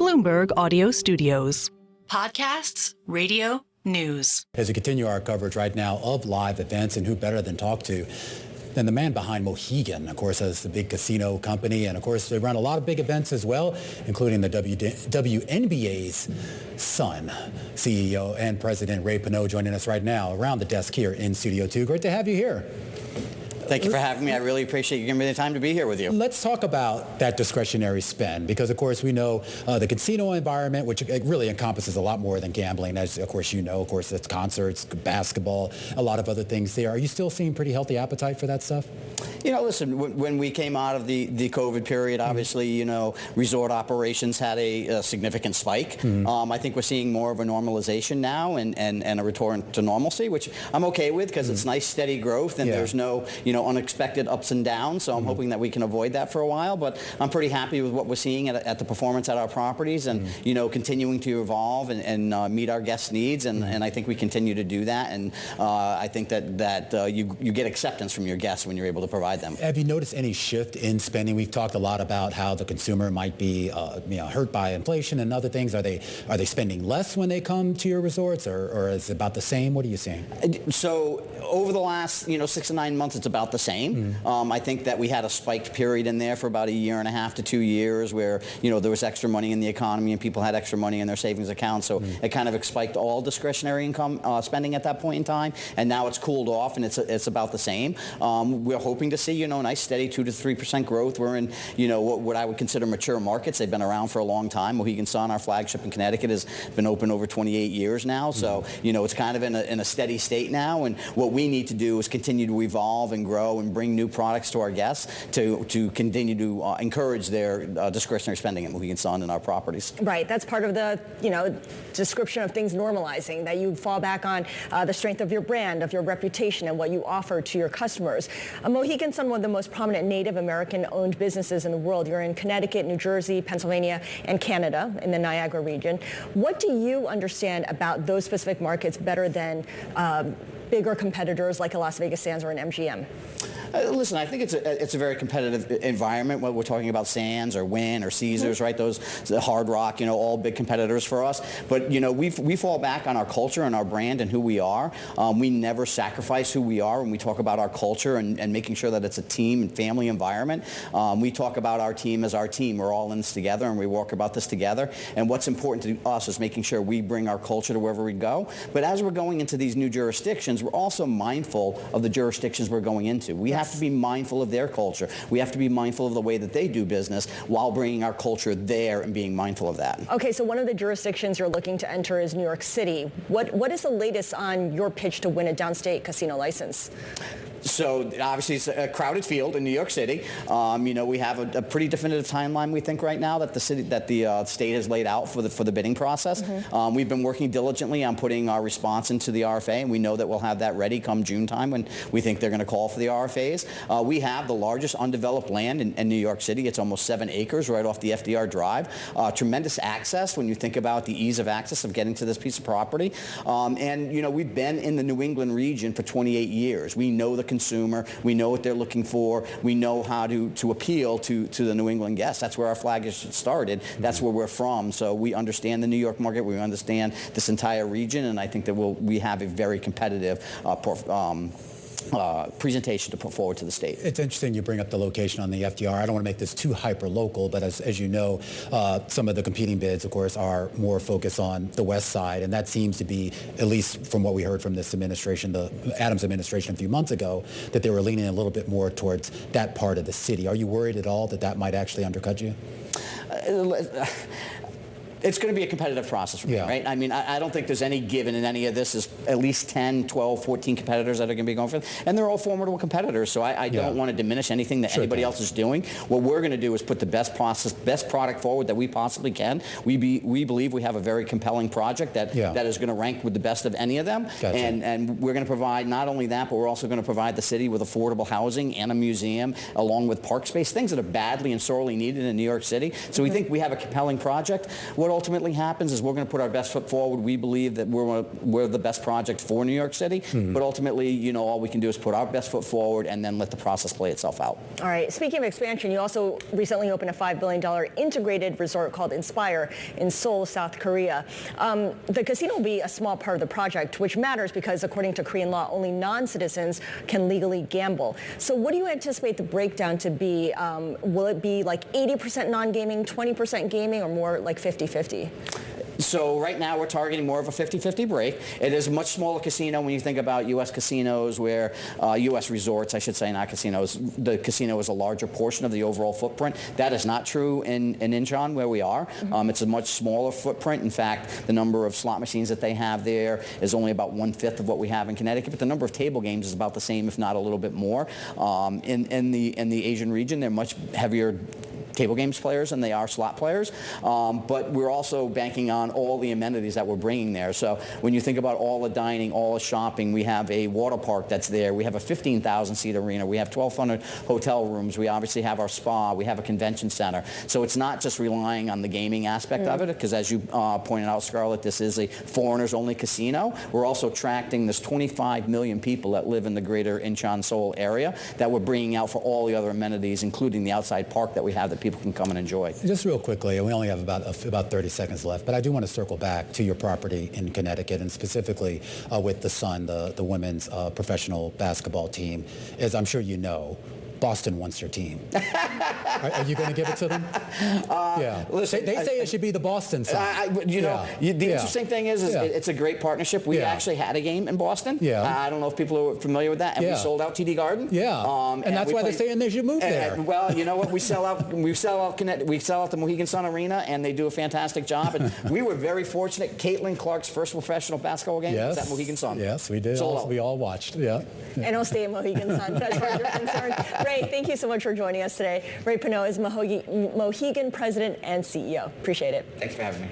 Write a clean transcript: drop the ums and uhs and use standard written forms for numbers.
Bloomberg Audio Studios. Podcasts, radio, news. As we continue our coverage right now of live events, and who better than talk to than the man behind Mohegan, of course, as the big casino company. And of course, they run a lot of big events as well, including the WNBA's son, CEO and President Ray Pineault, joining us right now around the desk here in Studio 2. Great to have you here. Thank you for having me. I really appreciate you giving me the time to be here with you. Let's talk about that discretionary spend, because, of course, we know the casino environment, which really encompasses a lot more than gambling. As, of course, you know, of course, it's concerts, basketball, a lot of other things there. Are you still seeing pretty healthy appetite for that stuff? You know, listen, when we came out of the COVID period, obviously, you know, resort operations had a significant spike. I think we're seeing more of a normalization now and a return to normalcy, which I'm okay with, because it's nice, steady growth, and there's no, you know, unexpected ups and downs. So I'm hoping that we can avoid that for a while. But I'm pretty happy with what we're seeing at the performance at our properties, and you know, continuing to evolve and meet our guests' needs. And I think we continue to do that. And I think that you get acceptance from your guests when you're able to provide them. Have you noticed any shift in spending? We've talked a lot about how the consumer might be hurt by inflation and other things. Are they spending less when they come to your resorts, or is it about the same? What are you seeing? So over the last 6 to 9 months, it's about the same. I think that we had a spiked period in there for about 1.5 years to 2 years where, you know, there was extra money in the economy and people had extra money in their savings accounts. So it kind of spiked all discretionary income spending at that point in time. And now it's cooled off, and it's about the same. We're hoping to see, you know, a nice steady 2 to 3% growth. We're in, you know, what I would consider mature markets. They've been around for a long time. Mohegan Sun, our flagship in Connecticut, has been open over 28 years now. So, you know, it's kind of in a steady state now. And what we need to do is continue to evolve and grow and bring new products to our guests to continue to encourage their discretionary spending at Mohegan Sun and our properties. Right. That's part of the, you know, description of things normalizing, that you fall back on the strength of your brand, of your reputation, and what you offer to your customers. Mohegan Sun, one of the most prominent Native American-owned businesses in the world. You're in Connecticut, New Jersey, Pennsylvania, and Canada in the Niagara region. What do you understand about those specific markets better than bigger competitors like a Las Vegas Sands or an MGM? Listen, I think it's a very competitive environment, whether we're talking about Sands or Wynn or Caesars, right? Those, the Hard Rock, you know, all big competitors for us. But, you know, we fall back on our culture and our brand and who we are. We never sacrifice who we are when we talk about our culture and making sure that it's a team and family environment. We talk about our team as our team. We're all in this together, and we work about this together. And what's important to us is making sure we bring our culture to wherever we go. But as we're going into these new jurisdictions, we're also mindful of the jurisdictions we're going into. We have to be mindful of their culture. We have to be mindful of the way that they do business while bringing our culture there and being mindful of that. Okay, so one of the jurisdictions you're looking to enter is New York City. What is the latest on your pitch to win a downstate casino license? So obviously it's a crowded field in New York City. You know, we have a pretty definitive timeline, we think, right now that the state has laid out for the bidding process. We've been working diligently on putting our response into the RFA, and we know that we'll have that ready come June time when we think they're going to call for the RFAs. We have the largest undeveloped land in New York City. It's almost 7 acres right off the FDR Drive. Tremendous access when you think about the ease of access of getting to this piece of property. And, you know, we've been in the New England region for 28 years. We know the consumer. We know what they're looking for. We know how to appeal to the New England guests. That's where our flag has started. That's where we're from. So we understand the New York market. We understand this entire region, and I think that we have a very competitive presentation to put forward to the state. It's interesting you bring up the location on the FDR. I don't want to make this too hyper-local, but as you know, some of the competing bids, of course, are more focused on the west side, and that seems to be, at least from what we heard from this administration, the Adams administration a few months ago, that they were leaning a little bit more towards that part of the city. Are you worried at all that might actually undercut you? It's going to be a competitive process for me, right? I mean, I don't think there's any given in any of this. There's at least 10, 12, 14 competitors that are going to be going for it. And they're all formidable competitors, so I don't want to diminish anything that anybody else is doing. What we're going to do is put the best product forward that we possibly can. We believe we have a very compelling project that is going to rank with the best of any of them. And we're going to provide not only that, but we're also going to provide the city with affordable housing and a museum, along with park space, things that are badly and sorely needed in New York City. So we think we have a compelling project. What what ultimately happens is we're going to put our best foot forward. We believe that we're the best project for New York City, but ultimately, all we can do is put our best foot forward and then let the process play itself out. All right. Speaking of expansion, you also recently opened a $5 billion integrated resort called Inspire in Seoul, South Korea. The casino will be a small part of the project, which matters because according to Korean law, only non-citizens can legally gamble. So what do you anticipate the breakdown to be? Will it be like 80% non-gaming, 20% gaming, or more like 50-50? So right now we're targeting more of a 50-50 break. It is a much smaller casino when you think about U.S. casinos where, U.S. resorts, I should say, not casinos. The casino is a larger portion of the overall footprint. That is not true in Incheon where we are. It's a much smaller footprint. In fact, the number of slot machines that they have there is only about 1/5 of what we have in Connecticut, but the number of table games is about the same, if not a little bit more. In the Asian region, they're much heavier table games players than they are slot players, but we're also banking on all the amenities that we're bringing there. So when you think about all the dining, all the shopping, we have a water park that's there. We have a 15,000-seat arena. We have 1,200 hotel rooms. We obviously have our spa. We have a convention center. So it's not just relying on the gaming aspect of it, because as you pointed out, Scarlet, this is a foreigners-only casino. We're also attracting this 25 million people that live in the greater Incheon, Seoul area that we're bringing out for all the other amenities, including the outside park that we have that people can come and enjoy. Just real quickly, and we only have about 30 seconds left, but I do want to circle back to your property in Connecticut, and specifically with the Sun, the women's professional basketball team. As I'm sure you know, Boston wants your team. Are you going to give it to them? Yeah. Listen, they say it should be the Boston side. The interesting thing is it's a great partnership. We actually had a game in Boston. Yeah. I don't know if people are familiar with that. And we sold out TD Garden. Yeah. And that's why they're saying they should move there. Well, you know what? We sell out the Mohegan Sun Arena, and they do a fantastic job. And we were very fortunate. Caitlin Clark's first professional basketball game was at Mohegan Sun. Yes, we did. We all watched. Yeah. And it'll stay at Mohegan Sun as far as you're concerned. Ray, thank you so much for joining us today. Ray Pineault is Mohegan President and CEO. Appreciate it. Thanks for having me.